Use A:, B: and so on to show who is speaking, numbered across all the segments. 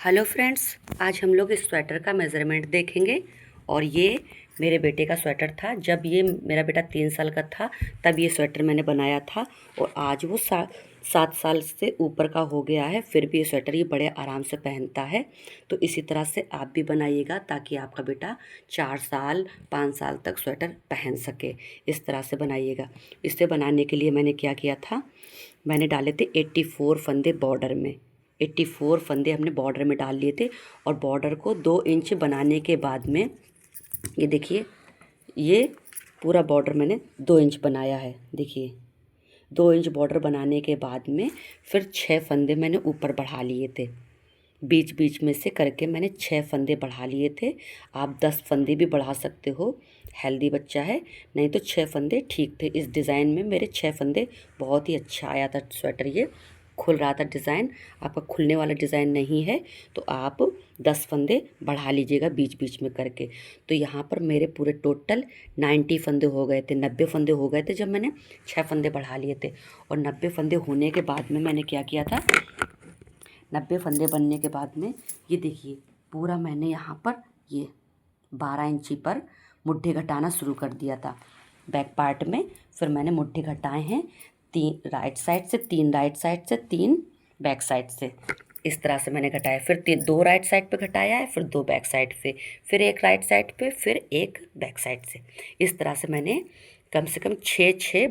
A: Hello friends, आज हम लोग इस स्वेटर का मेज़रमेंट देखेंगे। और ये मेरे बेटे का स्वेटर था। जब ये मेरा बेटा 3 साल का था तब ये स्वेटर मैंने बनाया था। और आज वो 7 साल से ऊपर का हो गया है, फिर भी ये स्वेटर ये बड़े आराम से पहनता है। तो इसी तरह से आप भी बनाइएगा ताकि आपका बेटा 4 साल 5 साल तक स्वेटर पहन सके। इस तरह से बनाइएगा। इसे बनाने के लिए मैंने क्या किया था, मैंने डाले थे 84 फंदे बॉर्डर में। 84 फंदे हमने बॉर्डर में डाल लिए थे। और बॉर्डर को 2 इंच बनाने के बाद में ये देखिए, ये पूरा बॉर्डर मैंने 2 इंच बनाया है। देखिए, 2 इंच बॉर्डर बनाने के बाद में फिर 6 फंदे मैंने ऊपर बढ़ा लिए थे। बीच बीच में से करके मैंने 6 फंदे बढ़ा लिए थे। आप 10 फंदे भी बढ़ा सकते हो, हेल्दी बच्चा है। नहीं तो 6 फंदे ठीक थे। इस डिज़ाइन में मेरे 6 फंदे बहुत ही अच्छा आया था स्वेटर। ये खुल रहा था डिज़ाइन। आपका खुलने वाला डिज़ाइन नहीं है तो आप 10 फंदे बढ़ा लीजिएगा बीच बीच में करके। तो यहाँ पर मेरे पूरे टोटल 90 फंदे हो गए थे, 90 फंदे हो गए थे जब मैंने 6 फंदे बढ़ा लिए थे। और 90 फंदे होने के बाद में मैंने क्या किया था, 90 फंदे बनने के बाद में ये देखिए, पूरा मैंने यहाँ पर ये 12 इंची पर मुड्ढे घटाना शुरू कर दिया था बैक पार्ट में। फिर मैंने मुड्ढे घटाए हैं 3 राइट साइड से, 3 राइट साइड से, 3 बैक साइड से। इस तरह से मैंने घटाया। फिर 2 राइट साइड पे घटाया है, फिर 2 बैक साइड पे, फिर 1 राइट साइड पे, फिर 1 बैक साइड से। इस तरह से मैंने कम से कम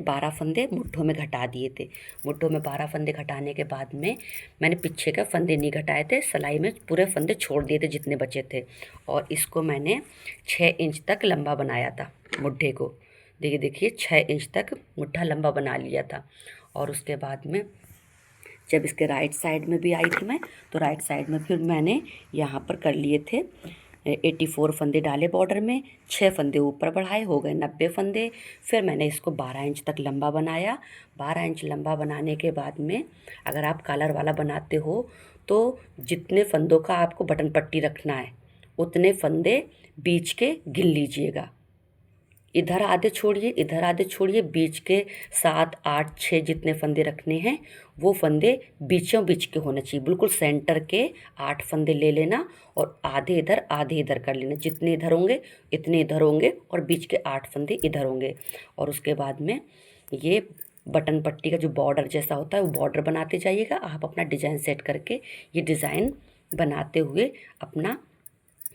A: 12 फंदे मुट्ठों में घटा दिए थे। मुट्ठों में 12 फंदे घटाने के बाद में मैंने पीछे का फंदे नहीं घटाए थे, सिलाई में पूरे फंदे छोड़ दिए थे जितने बचे थे। और इसको मैंने 6 इंच तक लंबा बनाया था मुट्ठे को। देखिए 6 इंच तक मुट्ठा लंबा बना लिया था। और उसके बाद में जब इसके राइट साइड में भी आई थी मैं, तो राइट साइड में फिर मैंने यहाँ पर कर लिए थे 84 फंदे डाले बॉर्डर में, 6 फंदे ऊपर बढ़ाए, हो गए 90 फंदे। फिर मैंने इसको 12 इंच तक लंबा बनाया। 12 इंच लंबा बनाने के बाद में अगर आप कॉलर वाला बनाते हो तो जितने फंदों का आपको बटन पट्टी रखना है उतने फंदे बीच के गिन लीजिएगा। इधर आधे छोड़िए, इधर आधे छोड़िए। बीच के 7 8 6 जितने फंदे रखने हैं वो फंदे बीचों बीच के होने चाहिए। बिल्कुल सेंटर के 8 फंदे ले लेना और आधे इधर कर लेना। जितने इधर होंगे इतने इधर होंगे और बीच के 8 फंदे इधर होंगे। और उसके बाद में ये बटन पट्टी का जो बॉर्डर जैसा होता है वो बॉर्डर बनाते जाइएगा। आप अपना डिज़ाइन सेट करके ये डिज़ाइन बनाते हुए अपना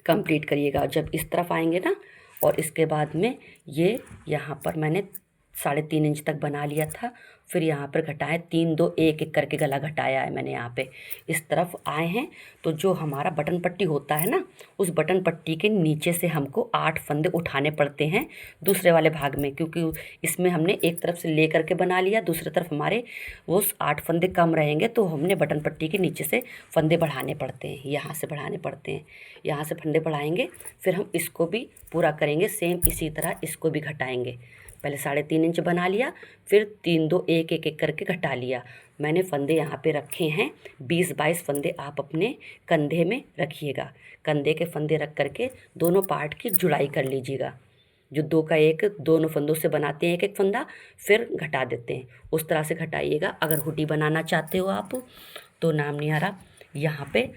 A: कंप्लीट करिएगा। और जब इस तरफ आएंगे ना, और इसके बाद में ये यहाँ पर मैंने 3.5 इंच तक बना लिया था। फिर यहाँ पर घटाएं 3 2 1 1 करके गला घटाया है मैंने। यहाँ पे इस तरफ आए हैं तो जो हमारा बटन पट्टी होता है ना, उस बटन पट्टी के नीचे से हमको 8 फंदे उठाने पड़ते हैं दूसरे वाले भाग में, क्योंकि इसमें हमने एक तरफ से ले करके बना लिया, दूसरी तरफ हमारे वो 8 फंदे कम रहेंगे तो हमने बटन पट्टी के नीचे से फंदे बढ़ाने पड़ते हैं, यहाँ से बढ़ाने पड़ते हैं। यहाँ से फंदे बढ़ाएंगे, फिर हम इसको भी पूरा करेंगे सेम इसी तरह। इसको भी घटाएंगे। पहले 3.5 इंच बना लिया, फिर 3 2 1 1 1 करके घटा लिया। मैंने फंदे यहाँ पे रखे हैं 20-22 फंदे। आप अपने कंधे में रखिएगा। कंधे के फंदे रख करके दोनों पार्ट की जुड़ाई कर लीजिएगा। जो 2 का 1 दोनों फंदों से बनाते हैं एक एक फंदा, फिर घटा देते हैं। उस तरह से घटाइएगा। अगर हुडी बनाना चाहते हो आप तो नाम नहीं आ रहा, यहाँ पे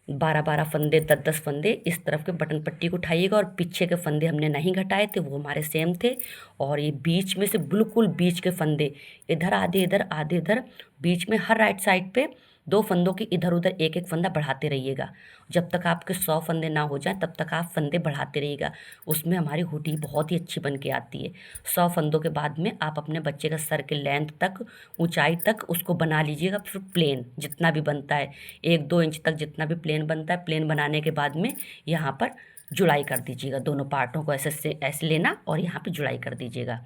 A: 12-12 फंदे 10-10 फंदे इस तरफ के बटन पट्टी को उठाइएगा। और पीछे के फंदे हमने नहीं घटाए थे, वो हमारे सेम थे। और ये बीच में से बिल्कुल बीच के फंदे, इधर आधे इधर आधे इधर, बीच में हर राइट साइड पे 2 फंदों की इधर उधर एक एक फंदा बढ़ाते रहिएगा। जब तक आपके 100 फंदे ना हो जाएं तब तक आप फंदे बढ़ाते रहिएगा। उसमें हमारी हुडी बहुत ही अच्छी बन के आती है। 100 फंदों के बाद में आप अपने बच्चे का सर के लेंथ तक, ऊंचाई तक उसको बना लीजिएगा। फिर प्लेन जितना भी बनता है 1-2 इंच तक जितना भी प्लेन बनता है, प्लेन बनाने के बाद में यहाँ पर जुड़ाई कर दीजिएगा। दोनों पार्टों को ऐसे लेना और यहाँ पे जुड़ाई कर दीजिएगा।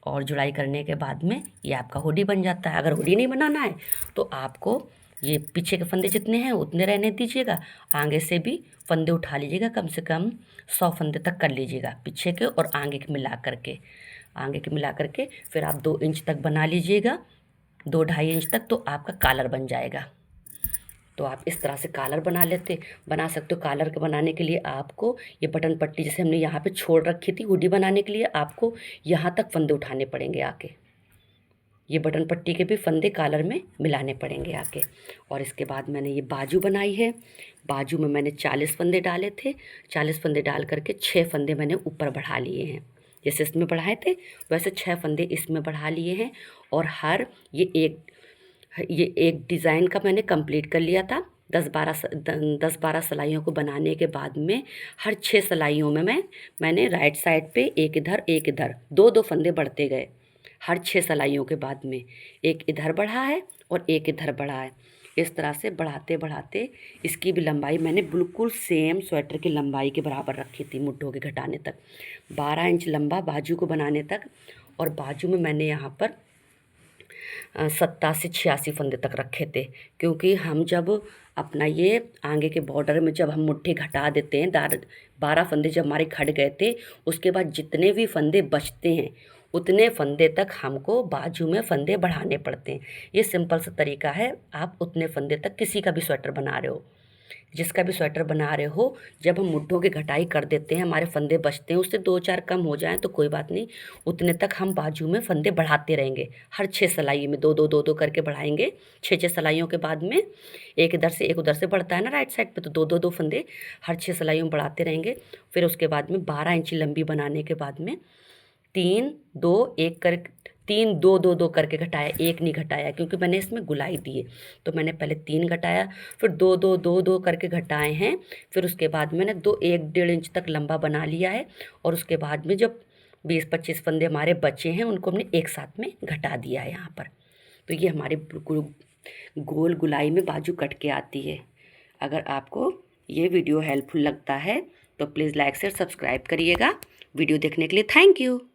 A: और जुड़ाई करने के बाद में ये आपका हुडी बन जाता है। अगर हुडी नहीं बनाना है तो आपको ये पीछे के फंदे जितने हैं उतने रहने दीजिएगा, आगे से भी फंदे उठा लीजिएगा। कम से कम 100 फंदे तक कर लीजिएगा, पीछे के और आगे के मिला करके। आगे के मिला करके फिर आप 2 इंच तक बना लीजिएगा, 2-2.5 इंच तक, तो आपका कॉलर बन जाएगा। तो आप इस तरह से कॉलर बना सकते हो। कॉलर के बनाने के लिए आपको ये बटन पट्टी जैसे हमने यहाँ पे छोड़ रखी थी, हुडी बनाने के लिए आपको यहाँ तक फंदे उठाने पड़ेंगे आके। ये बटन पट्टी के भी फंदे कॉलर में मिलाने पड़ेंगे आके। और इसके बाद मैंने ये बाजू बनाई है। बाजू में मैंने 40 फंदे डाले थे। 40 फंदे डाल करके 6 फंदे मैंने ऊपर बढ़ा लिए हैं। जैसे इसमें बढ़ाए थे वैसे 6 फंदे इसमें बढ़ा लिए हैं। और हर ये एक डिज़ाइन का मैंने कंप्लीट कर लिया था। 10-12 सिलाइयों को बनाने के बाद में हर 6 सिलाइयों में मैंने राइट साइड पे एक इधर 2-2 फंदे बढ़ते गए। हर 6 सिलाइयों के बाद में एक इधर बढ़ा है और एक इधर बढ़ा है। इस तरह से बढ़ाते बढ़ाते इसकी भी लंबाई मैंने बिल्कुल सेम स्वेटर की लंबाई के बराबर रखी थी, मुड्ढों के घटाने तक। 12 इंच लंबा बाजू को बनाने तक। और बाजू में मैंने यहाँ पर 87-86 फंदे तक रखे थे, क्योंकि हम जब अपना ये आगे के बॉर्डर में जब हम मुट्ठी घटा देते हैं, 12 फंदे जब हमारे घट गए थे, उसके बाद जितने भी फंदे बचते हैं उतने फंदे तक हमको बाजू में फंदे बढ़ाने पड़ते हैं। ये सिंपल सा तरीका है। आप उतने फंदे तक किसी का भी स्वेटर बना रहे हो, जिसका भी स्वेटर बना रहे हो, जब हम मुड्ढों की घटाई कर देते हैं, हमारे फंदे बचते हैं, उससे 2-4 कम हो जाएं तो कोई बात नहीं, उतने तक हम बाजू में फंदे बढ़ाते रहेंगे। हर 6 सिलाई में 2-2 करके बढ़ाएंगे। 6 सिलाइयों के बाद में एक इधर से एक उधर से बढ़ता है ना राइट साइड पे, तो 2-2 फंदे हर 6 सिलाइयों में बढ़ाते रहेंगे। फिर उसके बाद में 12 इंच लंबी बनाने के बाद में 3-2 करके घटाया, एक नहीं घटाया क्योंकि मैंने इसमें गुलाई दी है। तो मैंने पहले 3 घटाया, फिर 2-2 करके घटाए हैं। फिर उसके बाद मैंने 1-1.5 इंच तक लंबा बना लिया है। और उसके बाद में जब 20-25 फंदे हमारे बचे हैं उनको हमने एक साथ में घटा दिया है यहाँ पर। तो ये हमारे बिल्कुल गोल गुलाई में बाजू कट के आती है। अगर आपको ये वीडियो हेल्पफुल लगता है तो प्लीज़ लाइक शेयर सब्सक्राइब करिएगा। वीडियो देखने के लिए थैंक यू।